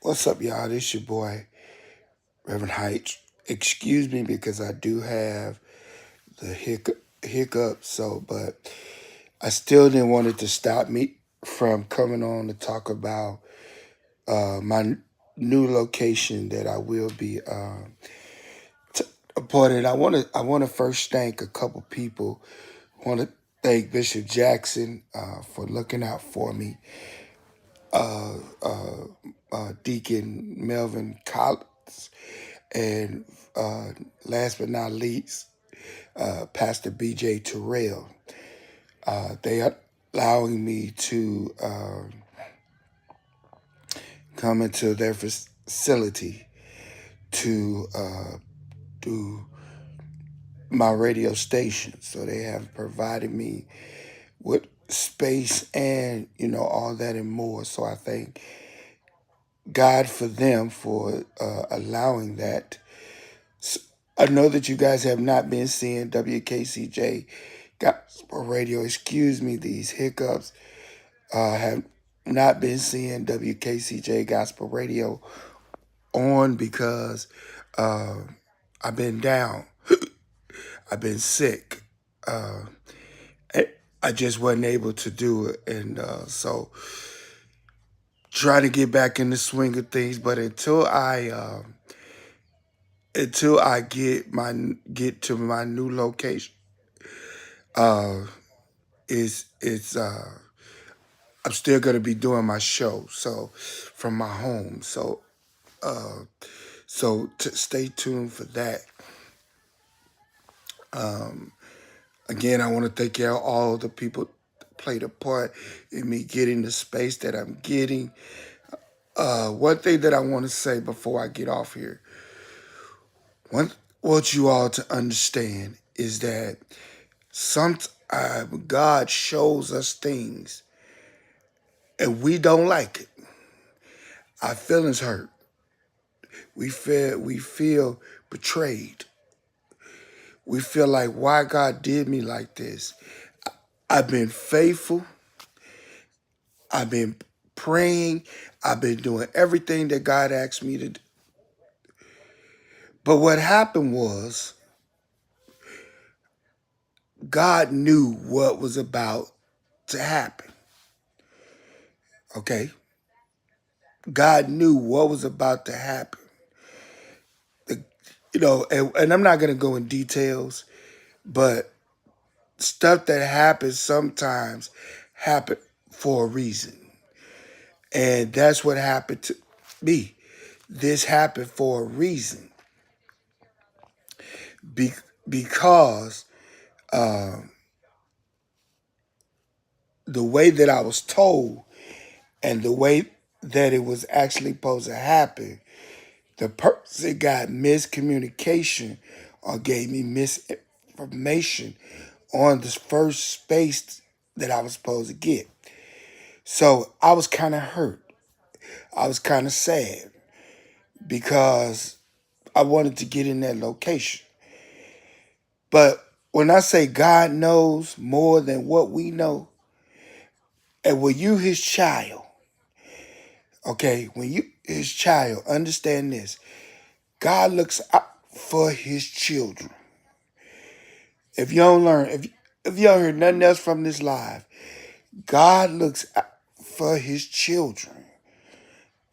What's up, y'all? This your boy, Reverend Heights. Excuse me because I do have the hiccup, but I still didn't want it to stop me from coming on to talk about my new location that I will be appointed. I want to first thank a couple people. I want to thank Bishop Jackson for looking out for me. Uh, uh, Deacon Melvin Collins, and last but not least, Pastor B.J. Terrell. They are allowing me to come into their facility to do my radio station. So they have provided me with space and, all that and more. So I thank God for them for allowing that. I know that you guys have not been seeing WKCJ Gospel Radio. Excuse me, these hiccups. Have not been seeing WKCJ Gospel Radio on because uh, I've been down. I've been sick. Uh, I just wasn't able to do it. And so trying to get back in the swing of things. But until I get to my new location, uh, it's I'm still gonna be doing my show, so from my home. Uh, so stay tuned for that. Um, Again, I want to thank y'all, all the people that played a part in me getting the space that I'm getting. One thing that I want to say before I get off here, one want you all to understand is that sometimes God shows us things and we don't like it. Our feelings hurt. We feel betrayed. We feel like, why God did me like this? I've been faithful. I've been praying. I've been doing everything that God asked me to do. But what happened was God knew what was about to happen. Okay? God knew what was about to happen. The, and I'm not going to go in details, but stuff that happens sometimes happen for a reason. And that's what happened to me. This happened for a reason. Be- because the way that I was told and the way that it was actually supposed to happen, the person got miscommunication or gave me misinformation on this first space that I was supposed to get. So I was kind of hurt. I was kind of sad because I wanted to get in that location. But when I say God knows more than what we know, and when you his child, okay, when you his child, understand this. God looks out for his children. If you don't learn, if you don't hear nothing else from this live, God looks out for his children.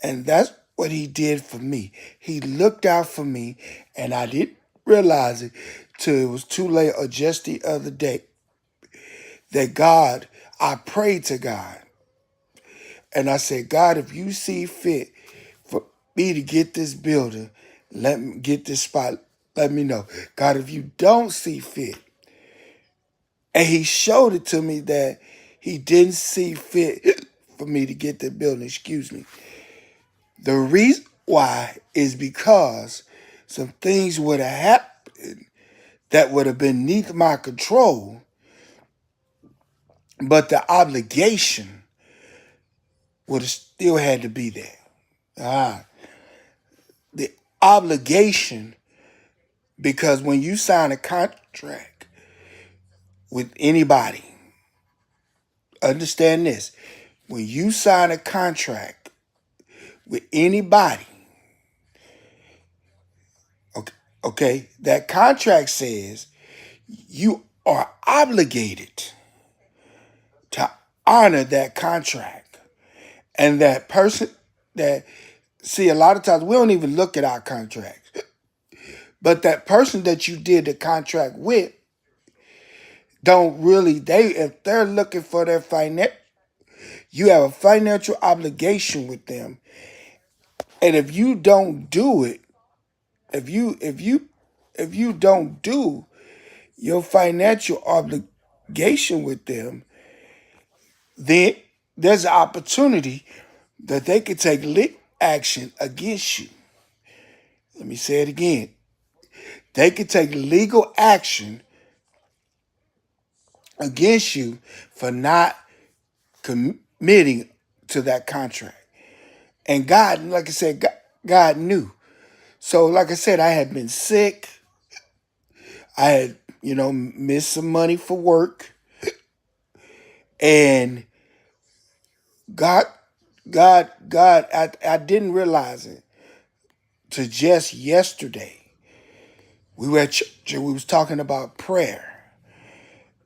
And that's what he did for me. He looked out for me, and I didn't realize it till it was too late or just the other day that I prayed to God. And I said, God, if you see fit for me to get this building, let me get this spot, let me know. God, if you don't see fit, and he showed it to me that he didn't see fit for me to get the building, excuse me. The reason why is because some things would have happened that would have been beneath my control, but the obligation would have still had to be there. Ah, the obligation, because when you sign a contract with anybody, understand this, when you sign a contract with anybody, okay, okay, that contract says you are obligated to honor that contract. And that person that, see, a lot of times we don't even look at our contracts, but that person that you did the contract with don't really, if they're looking for their finance, you have a financial obligation with them. And if you don't do it, if you don't do your financial obligation with them, then there's an opportunity that they could take legal action against you. Let me say it again. They could take legal action against you for not committing to that contract. And God, like I said, God knew. So, like I said, I had been sick. I had, missed some money for work. And God, I didn't realize it to just yesterday. We were at church and we was talking about prayer.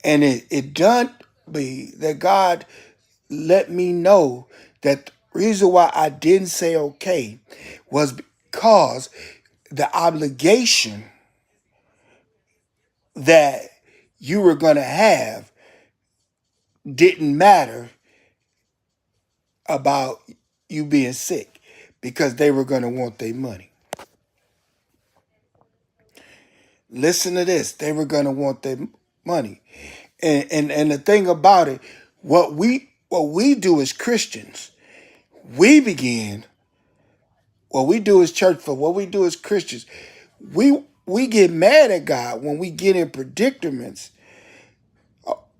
And it done me that God let me know that the reason why I didn't say okay was because the obligation that you were going to have didn't matter about you being sick, because they were going to want their money. Listen to this. They were going to want their money. And the thing about it, what we do as Christians, we begin, what we do as church folk, what we do as Christians, we get mad at God when we get in predicaments,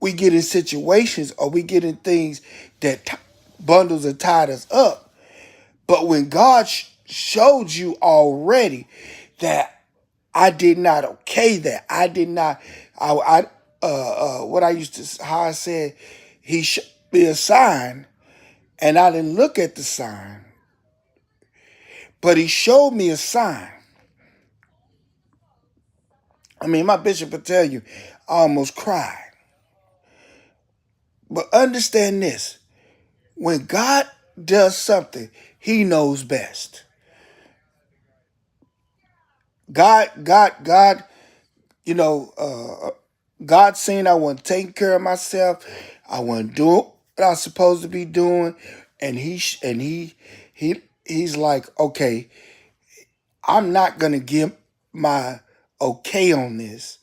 we get in situations, or we get in things that bundles and tied us up. But when God showed you already that I did not okay that, I did not, what I used to, how I said, he showed me a sign, and I didn't look at the sign, but he showed me a sign. I mean, my bishop would tell you, I almost cried. But understand this, when God does something, he knows best. God, God seen I wasn't taking care of myself. I wasn't doing what I was supposed to be doing. And he's like, okay, I'm not going to give my okay on this.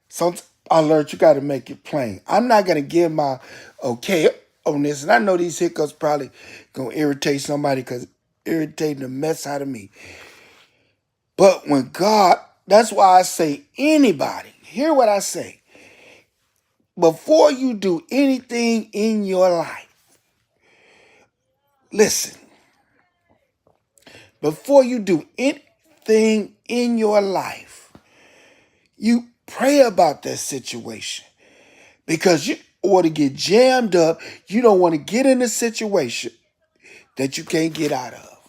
Sometimes I learned you got to make it plain. I'm not going to give my okay on this. And I know these hiccups probably going to irritate somebody, because irritating the mess out of me. But when God, that's why I say anybody, hear what I say. Before you do anything in your life, listen, before you do anything in your life, you pray about that situation, because you want to get jammed up. You don't want to get in a situation that you can't get out of.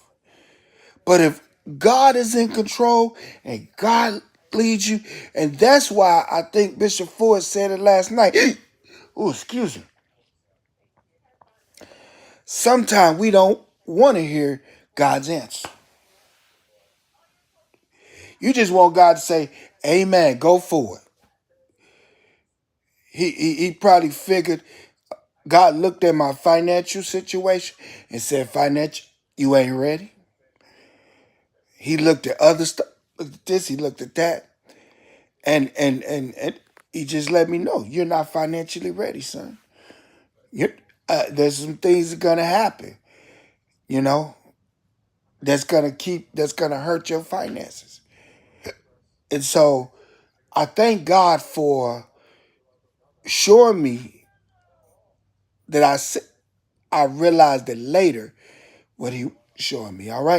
But if God is in control and God leads you, and that's why I think Bishop Ford said it last night. Oh, excuse me. Sometimes we don't want to hear God's answer. You just want God to say, amen, go for it. He probably figured, God looked at my financial situation and said, financial, you ain't ready. He looked at other stuff, looked at this, he looked at that. And he just let me know, you're not financially ready, son. There's some things that are going to happen, that's going to hurt your finances. And so I thank God for showing me that I realized it later, what he showing me. All right.